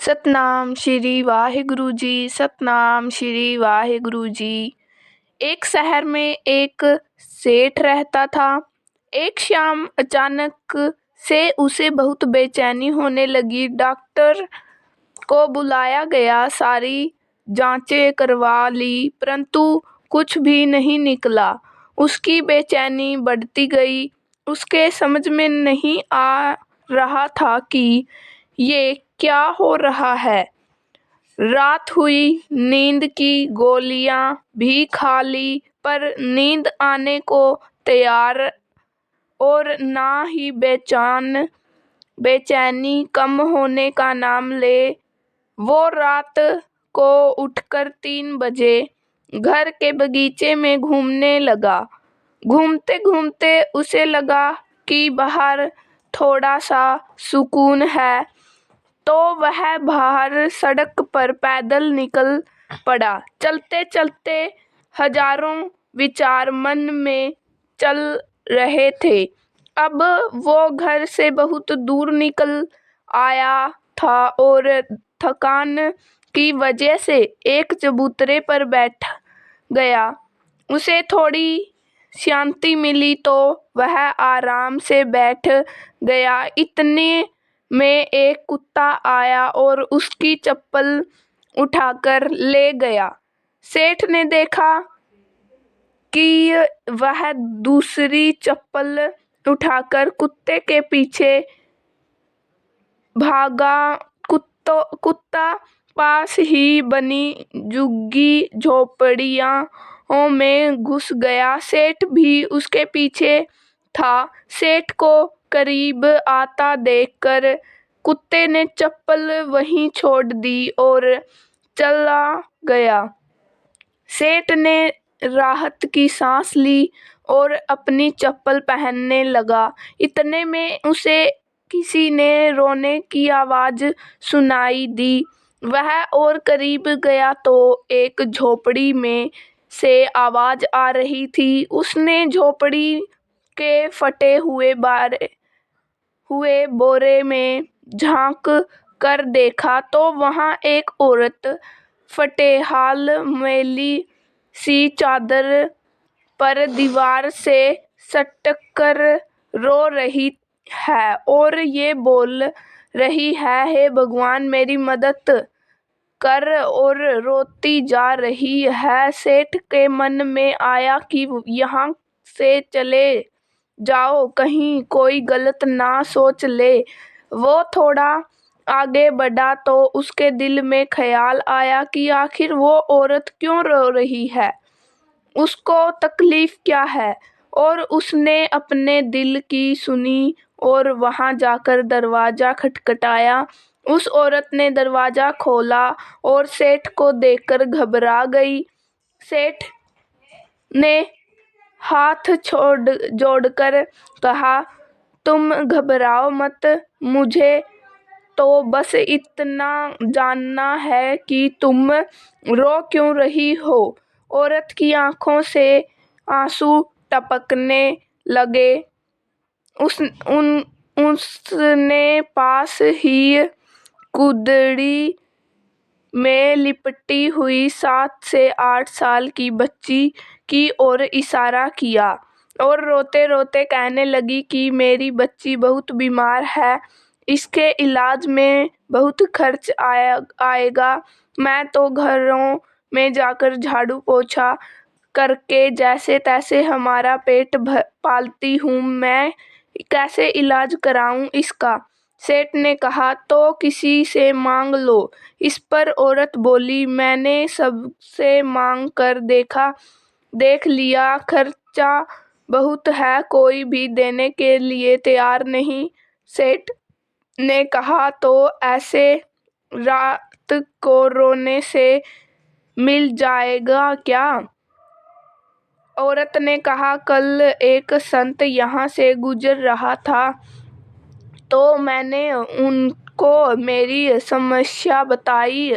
सतनाम श्री वाहिगुरु जी। सतनाम श्री वाहिगुरु जी। एक शहर में एक सेठ रहता था। एक शाम अचानक से उसे बहुत बेचैनी होने लगी। डॉक्टर को बुलाया गया, सारी जांचें करवा ली, परंतु कुछ भी नहीं निकला। उसकी बेचैनी बढ़ती गई। उसके समझ में नहीं आ रहा था कि ये क्या हो रहा है। रात हुई, नींद की गोलियां भी खा ली, पर नींद आने को तैयार और ना ही बेचैनी कम होने का नाम ले। वो रात को उठकर 3 बजे घर के बगीचे में घूमने लगा। घूमते घूमते उसे लगा कि बाहर थोड़ा सा सुकून है, तो वह बाहर सड़क पर पैदल निकल पड़ा। चलते चलते हजारों विचार मन में चल रहे थे। अब वो घर से बहुत दूर निकल आया था और थकान की वजह से एक चबूतरे पर बैठ गया। उसे थोड़ी शांति मिली तो वह आराम से बैठ गया। इतने में एक कुत्ता आया और उसकी चप्पल उठाकर ले गया। सेठ ने देखा कि वह दूसरी चप्पल उठाकर कुत्ते के पीछे भागा। कुत्ता पास ही बनी झुग्गी झोपड़ियों में घुस गया। सेठ भी उसके पीछे था। सेठ को करीब आता देखकर कुत्ते ने चप्पल वहीं छोड़ दी और चला गया। सेठ ने राहत की सांस ली और अपनी चप्पल पहनने लगा। इतने में उसे किसी ने रोने की आवाज सुनाई दी। वह और करीब गया तो एक झोपड़ी में से आवाज आ रही थी। उसने झोपड़ी के फटे हुए बोरे में झांक कर देखा तो वहां एक औरत फटेहाल मैली सी चादर पर दीवार से सटक कर रो रही है और ये बोल रही है, हे भगवान मेरी मदद कर, और रोती जा रही है। सेठ के मन में आया कि यहाँ से चले जाओ, कहीं कोई गलत ना सोच ले। वो थोड़ा आगे बढ़ा तो उसके दिल में ख्याल आया कि आखिर वो औरत क्यों रो रही है, उसको तकलीफ क्या है। और उसने अपने दिल की सुनी और वहां जाकर दरवाजा खटखटाया। उस औरत ने दरवाजा खोला और सेठ को देखकर घबरा गई। सेठ ने हाथ जोड़कर कहा, तुम घबराओ मत, मुझे तो बस इतना जानना है कि तुम रो क्यों रही हो। औरत की आंखों से आंसू टपकने लगे। उसने पास ही कुदड़ी में लिपटी हुई 7 से 8 साल की बच्ची की ओर इशारा किया और रोते रोते कहने लगी कि मेरी बच्ची बहुत बीमार है, इसके इलाज में बहुत खर्च आएगा। मैं तो घरों में जाकर झाड़ू पोछा करके जैसे तैसे हमारा पेट पालती हूँ, मैं कैसे इलाज कराऊं इसका। सेठ ने कहा, तो किसी से मांग लो। इस पर औरत बोली, मैंने सबसे मांग कर देख लिया, खर्चा बहुत है, कोई भी देने के लिए तैयार नहीं। सेठ ने कहा, तो ऐसे रात को रोने से मिल जाएगा क्या। औरत ने कहा, कल एक संत यहाँ से गुजर रहा था तो मैंने उनको मेरी समस्या बताई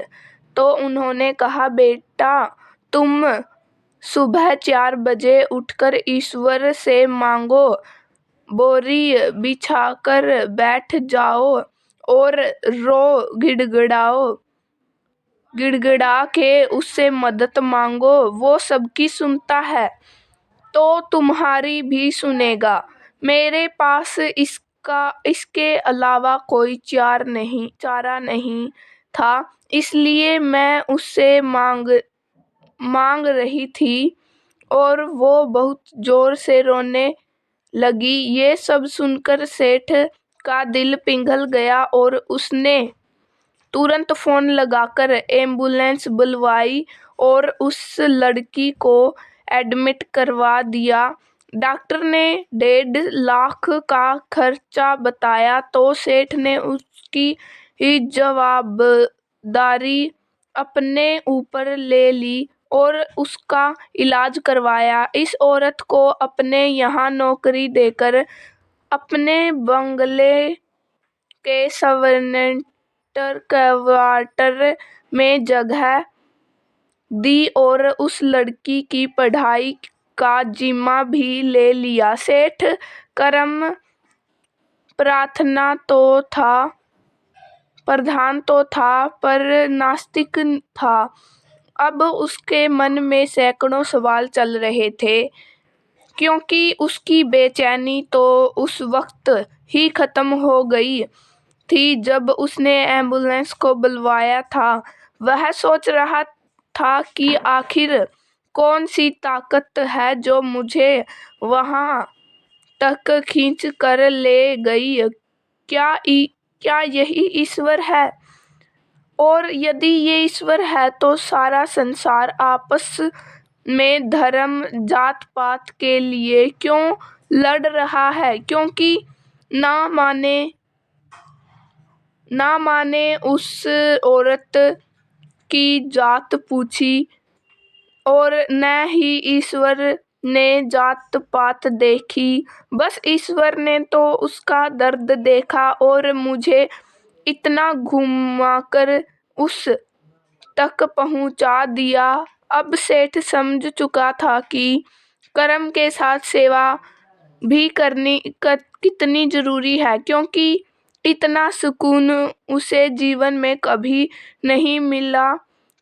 तो उन्होंने कहा, बेटा तुम सुबह 4 बजे उठकर ईश्वर से मांगो, बोरी बिछाकर बैठ जाओ और रो गिड़गिड़ा के उससे मदद मांगो, वो सबकी सुनता है तो तुम्हारी भी सुनेगा। मेरे पास इसके अलावा कोई चारा नहीं था, इसलिए मैं उससे मांग रही थी और वो बहुत जोर से रोने लगी। ये सब सुनकर सेठ का दिल पिघल गया और उसने तुरंत फोन लगाकर एम्बुलेंस बुलवाई और उस लड़की को एडमिट करवा दिया। डॉक्टर ने 1.5 लाख का खर्चा बताया तो सेठ ने उसकी ही जवाबदारी अपने ऊपर ले ली और उसका इलाज करवाया। इस औरत को अपने यहाँ नौकरी देकर अपने बंगले के क्वार्टर में जगह दी और उस लड़की की पढ़ाई का जिम्मा भी ले लिया। सेठ करम प्रधान तो था पर नास्तिक था। अब उसके मन में सैकड़ों सवाल चल रहे थे, क्योंकि उसकी बेचैनी तो उस वक्त ही खत्म हो गई थी जब उसने एम्बुलेंस को बुलवाया था। वह सोच रहा था कि आखिर कौन सी ताकत है जो मुझे वहां तक खींच कर ले गई। क्या यही ईश्वर है? और यदि ये ईश्वर है तो सारा संसार आपस में धर्म जात पात के लिए क्यों लड़ रहा है? क्योंकि ना माने उस औरत की जात पूछी और न ही ईश्वर ने जात पात देखी। बस ईश्वर ने तो उसका दर्द देखा और मुझे इतना घुमाकर उस तक पहुंचा दिया। अब सेठ समझ चुका था कि कर्म के साथ सेवा भी कितनी जरूरी है, क्योंकि इतना सुकून उसे जीवन में कभी नहीं मिला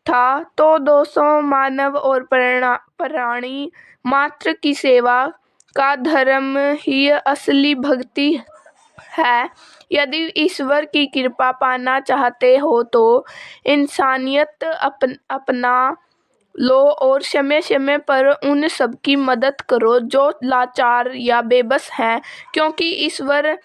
था। तो दोस्तों, मानव और प्राणी मात्र की सेवा का धर्म ही असली भक्ति है। यदि ईश्वर की कृपा पाना चाहते हो तो इंसानियत अपना लो और समय समय पर उन सबकी मदद करो जो लाचार या बेबस हैं, क्योंकि ईश्वर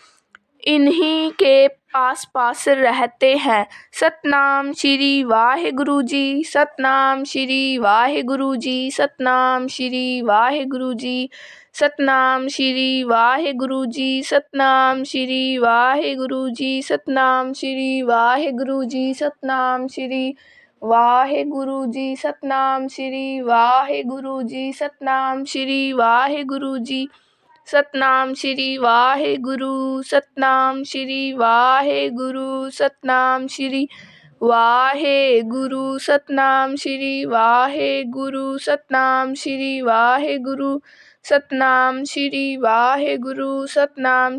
इन्हीं के आस पास रहते हैं। सतनाम श्री वाहेगुरु जी, सतनाम श्री वाहेगुरु जी, सतनाम श्री वाहेगुरु जी, सतनाम श्री वाहेगुरु जी, सतनाम श्री वाहेगुरु जी, सतनाम श्री वाहेगुरु जी, सतनाम श्री वाहेगुरु जी, सतनाम श्री वाहेगुरु जी, सतनाम श्री वाहेगुरु जी, सतनाम श्री वाहेगुरु, सतनाम श्री वाहेगुरु, सतनाम श्री वाहेगुरु, सतनाम श्री वाहेगुरु, सतनाम श्री वाहेगुरु, सतनाम श्री वाहेगुरु, सतनाम